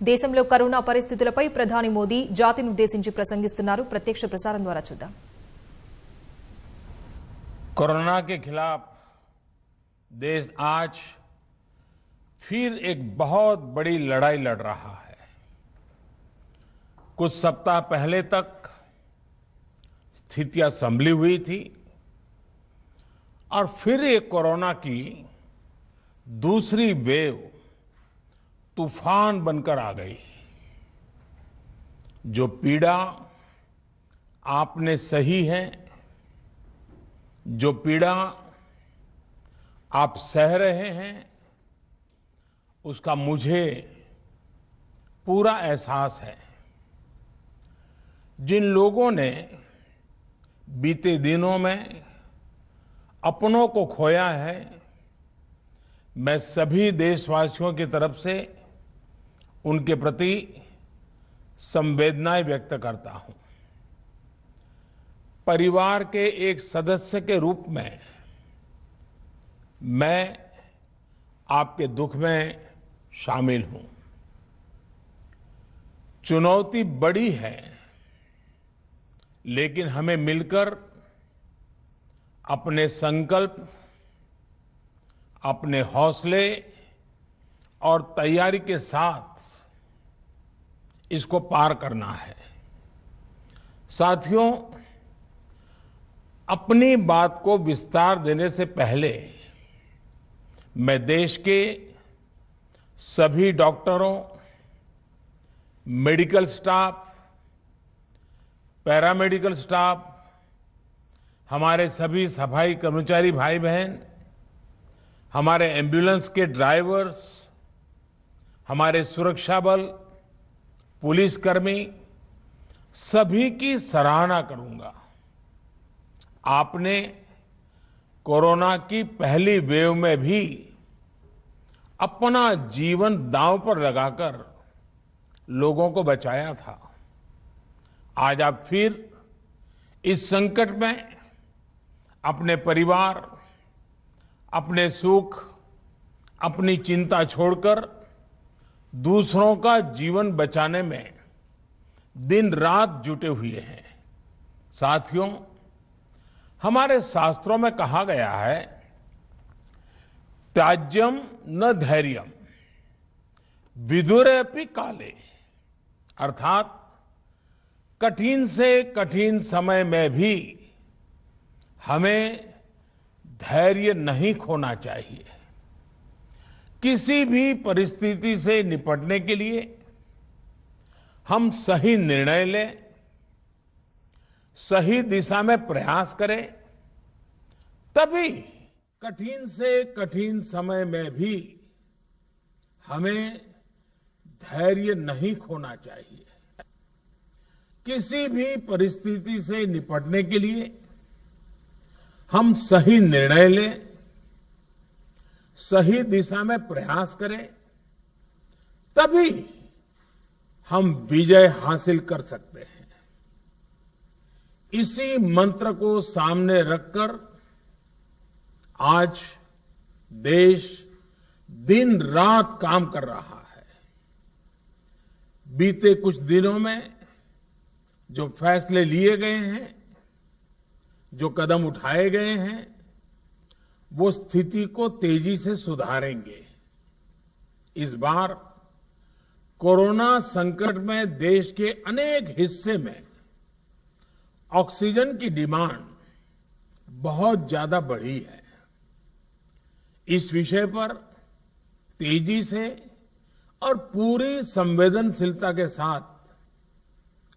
దేశంలో కరోనా పరిస్థితులపై ప్రధాని మోదీ జాతిని ఉద్దేశించి ప్రసంగిస్తున్నారు. ప్రత్యక్ష ప్రసారం ద్వారా చూద్దాం. कोरोना के खिलाफ देश आज फिर एक बहुत बड़ी लड़ाई लड़ रहा है। कुछ सप्ताह पहले तक स्थितियां संभली हुई थी और फिर एक कोरोना की दूसरी वेव तूफान बनकर आ गई। जो पीड़ा आपने सही है, जो पीड़ा आप सह रहे हैं, उसका मुझे पूरा एहसास है। जिन लोगों ने बीते दिनों में अपनों को खोया है, मैं सभी देशवासियों की तरफ से उनके प्रति संवेदनाएं व्यक्त करता हूं। परिवार के एक सदस्य के रूप में मैं आपके दुख में शामिल हूं। चुनौती बड़ी है, लेकिन हमें मिलकर अपने संकल्प, अपने हौसले और तैयारी के साथ इसको पार करना है। साथियों, अपनी बात को विस्तार देने से पहले मैं देश के सभी डॉक्टरों, मेडिकल स्टाफ, पैरामेडिकल स्टाफ, हमारे सभी सफाई कर्मचारी भाई बहन, हमारे एम्बुलेंस के ड्राइवर्स, हमारे सुरक्षा बल, पुलिसकर्मी, सभी की सराहना करूंगा। आपने कोरोना की पहली वेव में भी अपना जीवन दांव पर लगाकर लोगों को बचाया था। आज आप फिर इस संकट में अपने परिवार, अपने सुख, अपनी चिंता छोड़कर दूसरों का जीवन बचाने में दिन रात जुटे हुए हैं। साथियों, हमारे शास्त्रों में कहा गया है, त्याज्यम न धैर्यम विदुरेऽपि काले, अर्थात कठिन से कठिन समय में भी हमें धैर्य नहीं खोना चाहिए। किसी भी परिस्थिति से निपटने के लिए हम सही निर्णय लें, सही दिशा में प्रयास करें, तभी कठिन से कठिन समय में भी हमें धैर्य नहीं खोना चाहिए। किसी भी परिस्थिति से निपटने के लिए हम सही निर्णय लें, सही दिशा में प्रयास करें, तभी हम विजय हासिल कर सकते हैं। इसी मंत्र को सामने रखकर आज देश दिन रात काम कर रहा है। बीते कुछ दिनों में जो फैसले लिए गए हैं, जो कदम उठाए गए हैं, वो स्थिति को तेजी से सुधारेंगे। इस बार कोरोना संकट में देश के अनेक हिस्से में ऑक्सीजन की डिमांड बहुत ज्यादा बढ़ी है। इस विषय पर तेजी से और पूरी संवेदनशीलता के साथ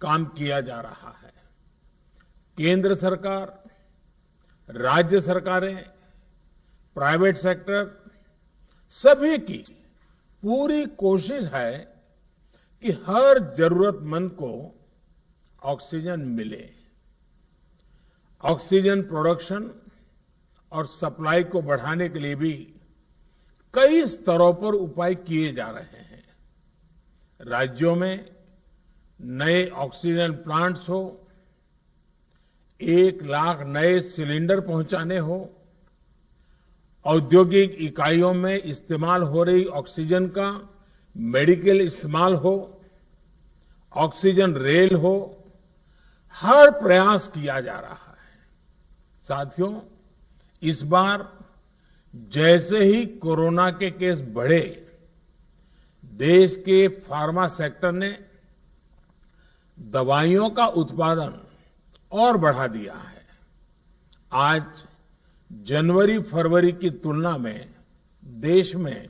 काम किया जा रहा है। केंद्र सरकार, राज्य सरकारें, प्राइवेट सेक्टर, सभी की पूरी कोशिश है कि हर जरूरतमंद को ऑक्सीजन मिले। ऑक्सीजन प्रोडक्शन और सप्लाई को बढ़ाने के लिए भी कई स्तरों पर उपाय किए जा रहे हैं। राज्यों में नए ऑक्सीजन प्लांट्स हो, 1 लाख नए सिलेंडर पहुंचाने हो, औद्योगिक इकाइयों में इस्तेमाल हो रही ऑक्सीजन का मेडिकल इस्तेमाल हो, ऑक्सीजन रेल हो, हर प्रयास किया जा रहा है। साथियों, इस बार जैसे ही कोरोना के केस बढ़े, देश के फार्मा सेक्टर ने दवाइयों का उत्पादन और बढ़ा दिया है। आज जनवरी फरवरी की तुलना में देश में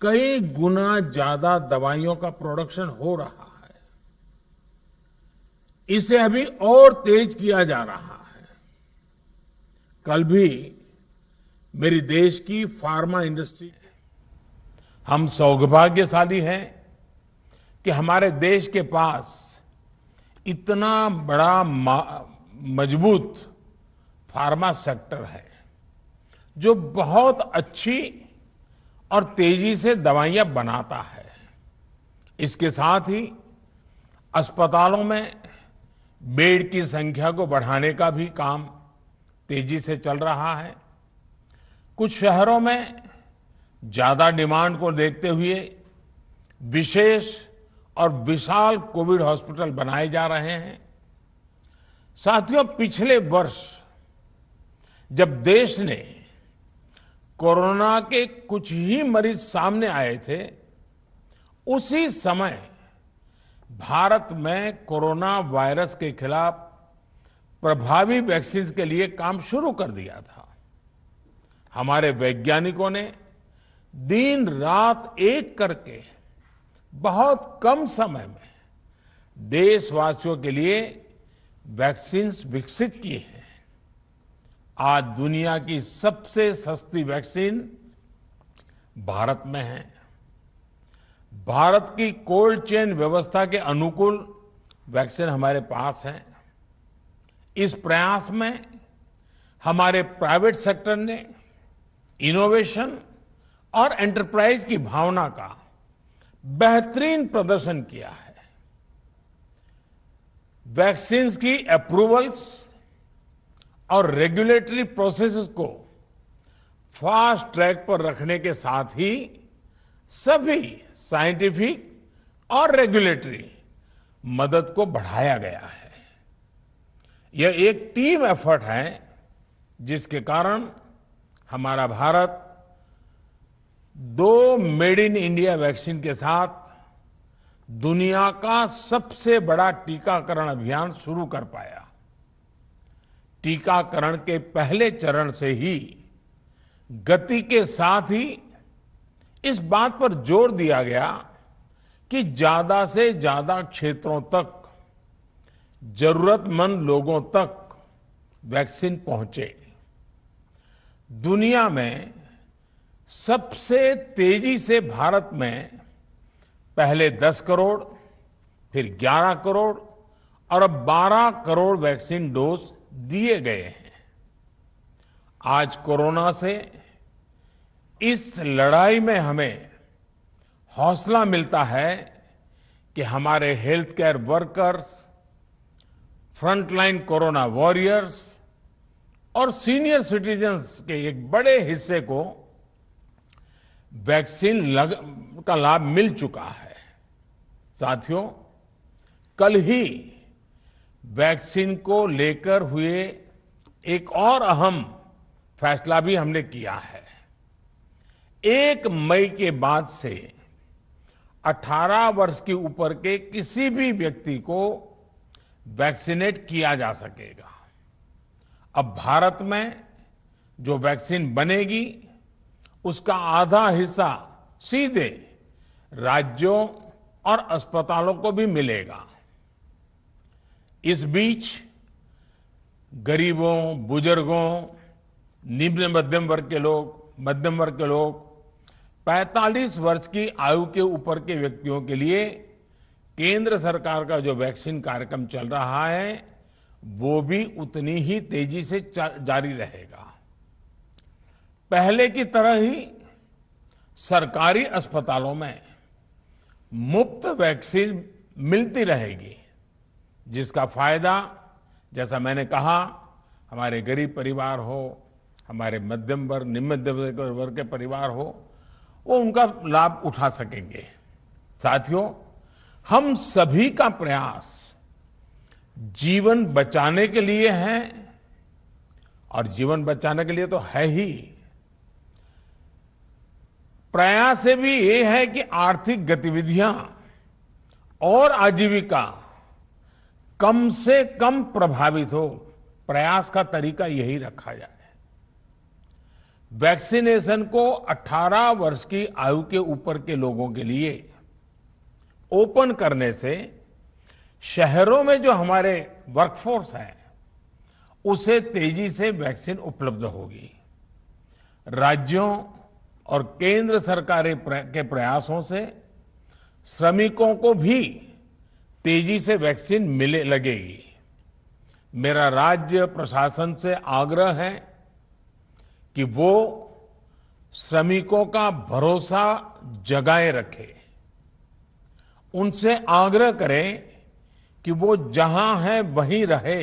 कई गुना ज्यादा दवाइयों का प्रोडक्शन हो रहा है। इसे अभी और तेज किया जा रहा है। कल भी मेरी देश की फार्मा इंडस्ट्री, हम सौभाग्यशाली हैं कि हमारे देश के पास इतना बड़ा मजबूत फार्मा सेक्टर है जो बहुत अच्छी और तेजी से दवाइयां बनाता है। इसके साथ ही अस्पतालों में बेड की संख्या को बढ़ाने का भी काम तेजी से चल रहा है। कुछ शहरों में ज्यादा डिमांड को देखते हुए विशेष और विशाल कोविड हॉस्पिटल बनाए जा रहे हैं। साथियों, पिछले वर्ष जब देश ने कोरोना के कुछ ही मरीज सामने आए थे, उसी समय भारत में कोरोना वायरस के खिलाफ प्रभावी वैक्सीन के लिए काम शुरू कर दिया था। हमारे वैज्ञानिकों ने दिन रात एक करके बहुत कम समय में देशवासियों के लिए वैक्सीन विकसित की है। आज दुनिया की सबसे सस्ती वैक्सीन भारत में है। भारत की कोल्ड चेन व्यवस्था के अनुकूल वैक्सीन हमारे पास है। इस प्रयास में हमारे प्राइवेट सेक्टर ने इनोवेशन और एंटरप्राइज की भावना का बेहतरीन प्रदर्शन किया है। वैक्सीन की अप्रूवल्स और रेगुलेटरी प्रोसेसेस को फास्ट ट्रैक पर रखने के साथ ही सभी साइंटिफिक और रेगुलेटरी मदद को बढ़ाया गया है। यह एक टीम एफर्ट है जिसके कारण हमारा Bharat 2 made in India vaccine के साथ दुनिया का सबसे बड़ा टीकाकरण अभियान शुरू कर पाया। टीकाकरण के पहले चरण से ही गति के साथ ही इस बात पर जोर दिया गया कि ज्यादा से ज्यादा क्षेत्रों तक, जरूरतमंद लोगों तक वैक्सीन पहुंचे। दुनिया में सबसे तेजी से भारत में पहले 10 करोड़, फिर 11 करोड़ और अब 12 करोड़ वैक्सीन डोज दिए गए हैं। आज कोरोना से इस लड़ाई में हमें हौसला मिलता है कि हमारे health care workers, frontline corona warriors और सीनियर सिटीजन्स के एक बड़े हिस्से को वैक्सीन का लाभ मिल चुका है। साथियों, कल ही वैक्सीन को लेकर हुए एक और अहम फैसला भी हमने किया है। 1 मई के बाद से 18 वर्ष के ऊपर के किसी भी व्यक्ति को वैक्सीनेट किया जा सकेगा। अब भारत में जो वैक्सीन बनेगी उसका आधा हिस्सा सीधे राज्यों और अस्पतालों को भी मिलेगा। इस बीच गरीबों, बुजुर्गों, निम्न मध्यम वर्ग के लोग, 45 वर्ष की आयु के ऊपर के व्यक्तियों के लिए केंद्र सरकार का जो वैक्सीन कार्यक्रम चल रहा है वो भी उतनी ही तेजी से जारी रहेगा। पहले की तरह ही सरकारी अस्पतालों में मुफ्त वैक्सीन मिलती रहेगी, जिसका फायदा, जैसा मैंने कहा, हमारे गरीब परिवार हो, हमारे मध्यम वर्ग, निम्न मध्यम वर्ग के परिवार हो, वो उनका लाभ उठा सकेंगे। साथियों, हम सभी का प्रयास जीवन बचाने के लिए है, और जीवन बचाने के लिए तो है ही। प्रयास से भी ये है कि आर्थिक गतिविधियां और आजीविका कम से कम प्रभावित हो। प्रयास का तरीका यही रखा जाए। वैक्सीनेशन को 18 वर्ष की आयु के ऊपर के लोगों के लिए ओपन करने से शहरों में जो हमारे वर्कफोर्स है उसे तेजी से वैक्सीन उपलब्ध होगी। राज्यों और केंद्र सरकार के प्रयासों से श्रमिकों को भी तेजी से वैक्सीन मिले लगेगी। मेरा राज्य प्रशासन से आग्रह है कि वो श्रमिकों का भरोसा जगाए रखे। उनसे आग्रह करें कि वो जहां है वहीं रहे।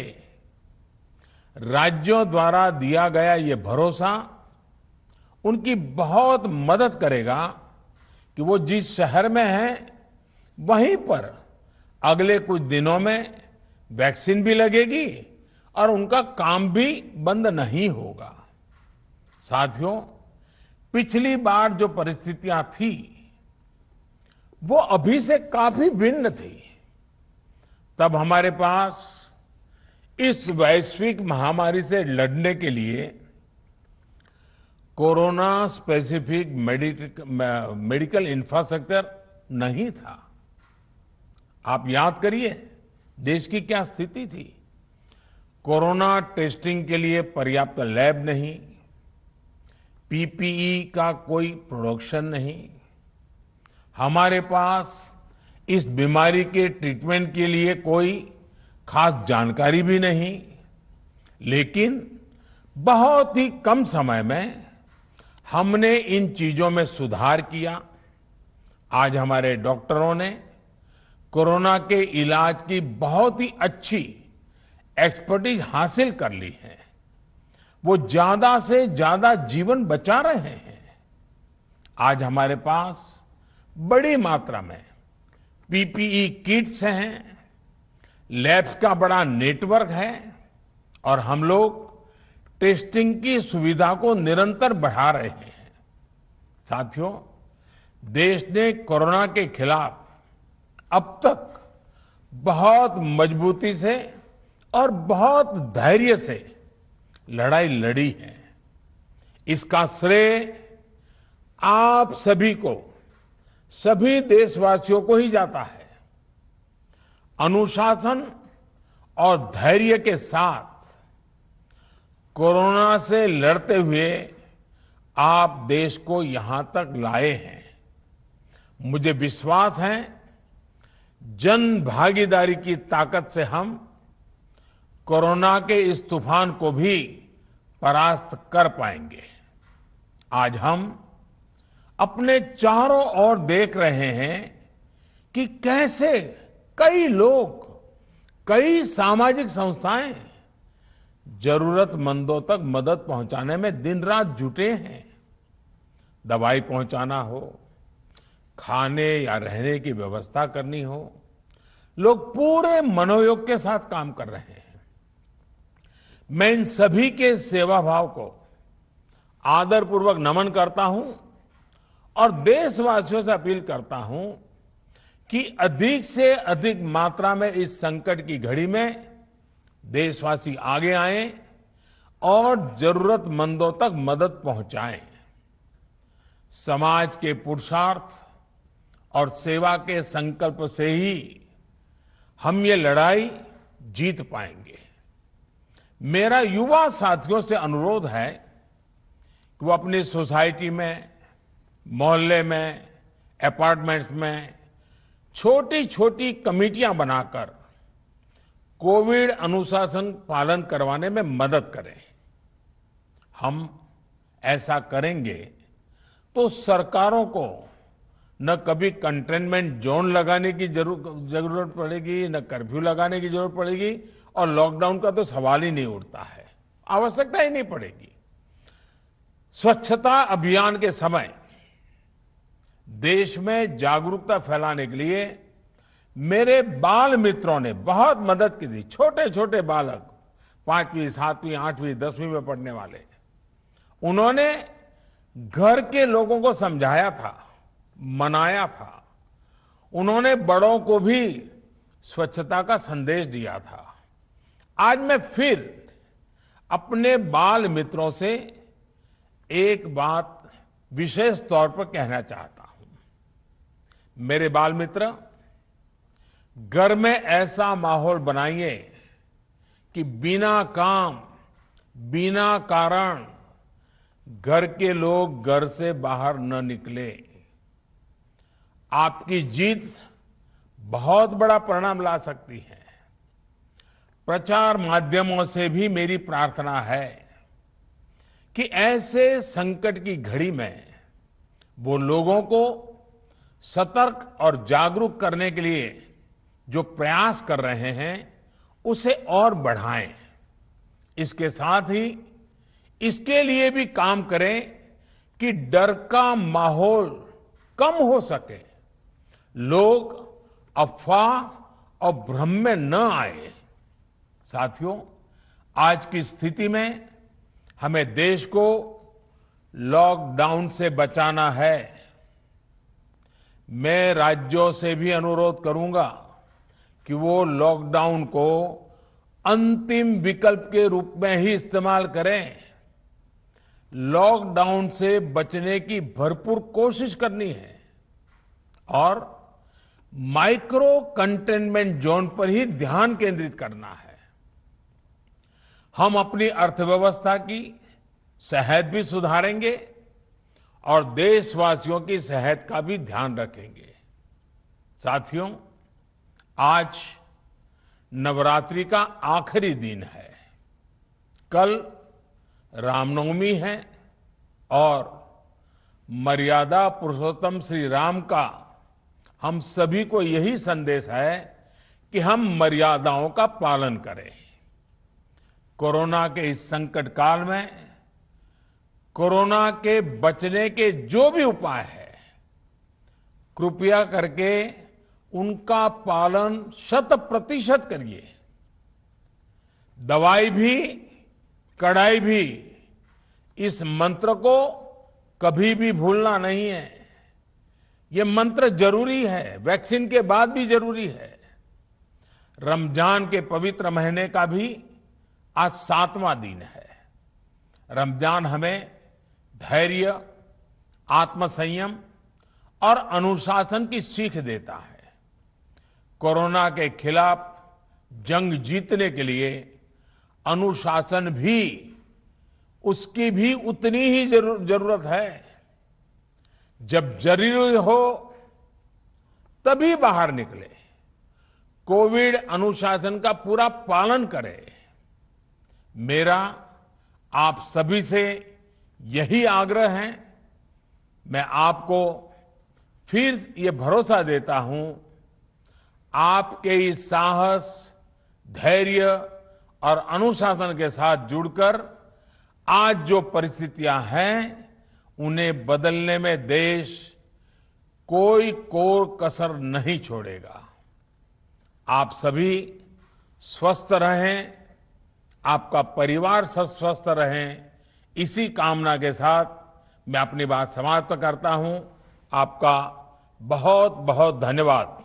राज्यों द्वारा दिया गया ये भरोसा उनकी बहुत मदद करेगा कि वो जिस शहर में हैं वहीं पर अगले कुछ दिनों में वैक्सीन भी लगेगी और उनका काम भी बंद नहीं होगा। साथियों, पिछली बार जो परिस्थितियां थी वो अभी से काफी भिन्न थी। तब हमारे पास इस वैश्विक महामारी से लड़ने के लिए कोरोना स्पेसिफिक मेडिकल इंफ्रास्ट्रक्चर नहीं था। आप याद करिए देश की क्या स्थिति थी। कोरोना टेस्टिंग के लिए पर्याप्त लैब नहीं, पीपीई का कोई प्रोडक्शन नहीं, हमारे पास इस बीमारी के ट्रीटमेंट के लिए कोई खास जानकारी भी नहीं। लेकिन बहुत ही कम समय में हमने इन चीजों में सुधार किया। आज हमारे डॉक्टरों ने कोरोना के इलाज की बहुत ही अच्छी एक्सपर्टीज हासिल कर ली है। वो ज्यादा से ज्यादा जीवन बचा रहे हैं। आज हमारे पास बड़ी मात्रा में पीपीई किट्स हैं, लैब्स का बड़ा नेटवर्क है और हम लोग टेस्टिंग की सुविधा को निरंतर बढ़ा रहे हैं। साथियों, देश ने कोरोना के खिलाफ अब तक बहुत मजबूती से और बहुत धैर्य से लड़ाई लड़ी है। इसका श्रेय आप सभी को, सभी देशवासियों को ही जाता है। अनुशासन और धैर्य के साथ कोरोना से लड़ते हुए आप देश को यहां तक लाए हैं। मुझे विश्वास है जन भागीदारी की ताकत से हम कोरोना के इस तूफान को भी परास्त कर पाएंगे। आज हम अपने चारों ओर देख रहे हैं कि कैसे कई लोग, कई सामाजिक संस्थाएं जरूरतमंदों तक मदद पहुंचाने में दिन रात जुटे हैं। दवाई पहुंचाना हो, खाने या रहने की व्यवस्था करनी हो, लोग पूरे मनोयोग के साथ काम कर रहे हैं। मैं इन सभी के सेवा भाव को आदरपूर्वक नमन करता हूं और देशवासियों से अपील करता हूं कि अधिक से अधिक मात्रा में इस संकट की घड़ी में देशवासी आगे आएं और जरूरतमंदों तक मदद पहुंचाएं। समाज के पुरुषार्थ और सेवा के संकल्प से ही हम ये लड़ाई जीत पाएंगे। मेरा युवा साथियों से अनुरोध है कि वो अपनी सोसाइटी में, मोहल्ले में, अपार्टमेंट्स में छोटी छोटी कमेटियां बनाकर कोविड अनुशासन पालन करवाने में मदद करें। हम ऐसा करेंगे तो सरकारों को न कभी कंटेनमेंट जोन लगाने की जरूरत पड़ेगी, न कर्फ्यू लगाने की जरूरत पड़ेगी और लॉकडाउन का तो सवाल ही नहीं उठता है, आवश्यकता ही नहीं पड़ेगी। स्वच्छता अभियान के समय देश में जागरूकता फैलाने के लिए मेरे बाल मित्रों ने बहुत मदद की थी। छोटे छोटे बालक 5वीं, 7वीं, 8वीं, 10वीं में पढ़ने वाले, उन्होंने घर के लोगों को समझाया था, मनाया था। उन्होंने बड़ों को भी स्वच्छता का संदेश दिया था। आज मैं फिर अपने बाल मित्रों से एक बात विशेष तौर पर कहना चाहता हूं। मेरे बाल मित्र, घर में ऐसा माहौल बनाइए कि बिना काम, बिना कारण घर के लोग घर से बाहर न निकले। आपकी जीत बहुत बड़ा परिणाम ला सकती है। प्रचार माध्यमों से भी मेरी प्रार्थना है कि ऐसे संकट की घड़ी में वो लोगों को सतर्क और जागरूक करने के लिए जो प्रयास कर रहे हैं उसे और बढ़ाएं। इसके साथ ही इसके लिए भी काम करें कि डर का माहौल कम हो सके, लोग अफवाह और भ्रम में न आए। साथियों, आज की स्थिति में हमें देश को लॉकडाउन से बचाना है। मैं राज्यों से भी अनुरोध करूंगा कि वो लॉकडाउन को अंतिम विकल्प के रूप में ही इस्तेमाल करें। लॉकडाउन से बचने की भरपूर कोशिश करनी है और माइक्रो कंटेनमेंट जोन पर ही ध्यान केंद्रित करना है। हम अपनी अर्थव्यवस्था की सेहत भी सुधारेंगे और देशवासियों की सेहत का भी ध्यान रखेंगे। साथियों, आज नवरात्रि का आखिरी दिन है। कल रामनवमी है और मर्यादा पुरुषोत्तम श्री राम का हम सभी को यही संदेश है कि हम मर्यादाओं का पालन करें। कोरोना के इस संकट काल में कोरोना के बचने के जो भी उपाय है, कृपया करके उनका पालन 100% करिए। दवाई भी, कड़ाई भी, इस मंत्र को कभी भी भूलना नहीं है। ये मंत्र जरूरी है, वैक्सीन के बाद भी जरूरी है। रमजान के पवित्र महीने का भी आज 7वां दिन है। रमजान हमें धैर्य, आत्मसंयम और अनुशासन की सीख देता है। कोरोना के खिलाफ जंग जीतने के लिए अनुशासन भी, उसकी भी उतनी ही जरूरत है। जब जरूरी हो तभी बाहर निकले। कोविड अनुशासन का पूरा पालन करें। मेरा आप सभी से यही आग्रह है। मैं आपको फिर ये भरोसा देता हूं, आपके इस साहस, धैर्य और अनुशासन के साथ जुड़कर आज जो परिस्थितियां हैं उन्हें बदलने में देश कोई कोर कसर नहीं छोड़ेगा। आप सभी स्वस्थ रहें, आपका परिवार स्वस्थ रहें, इसी कामना के साथ मैं अपनी बात समाप्त करता हूं। आपका बहुत बहुत धन्यवाद।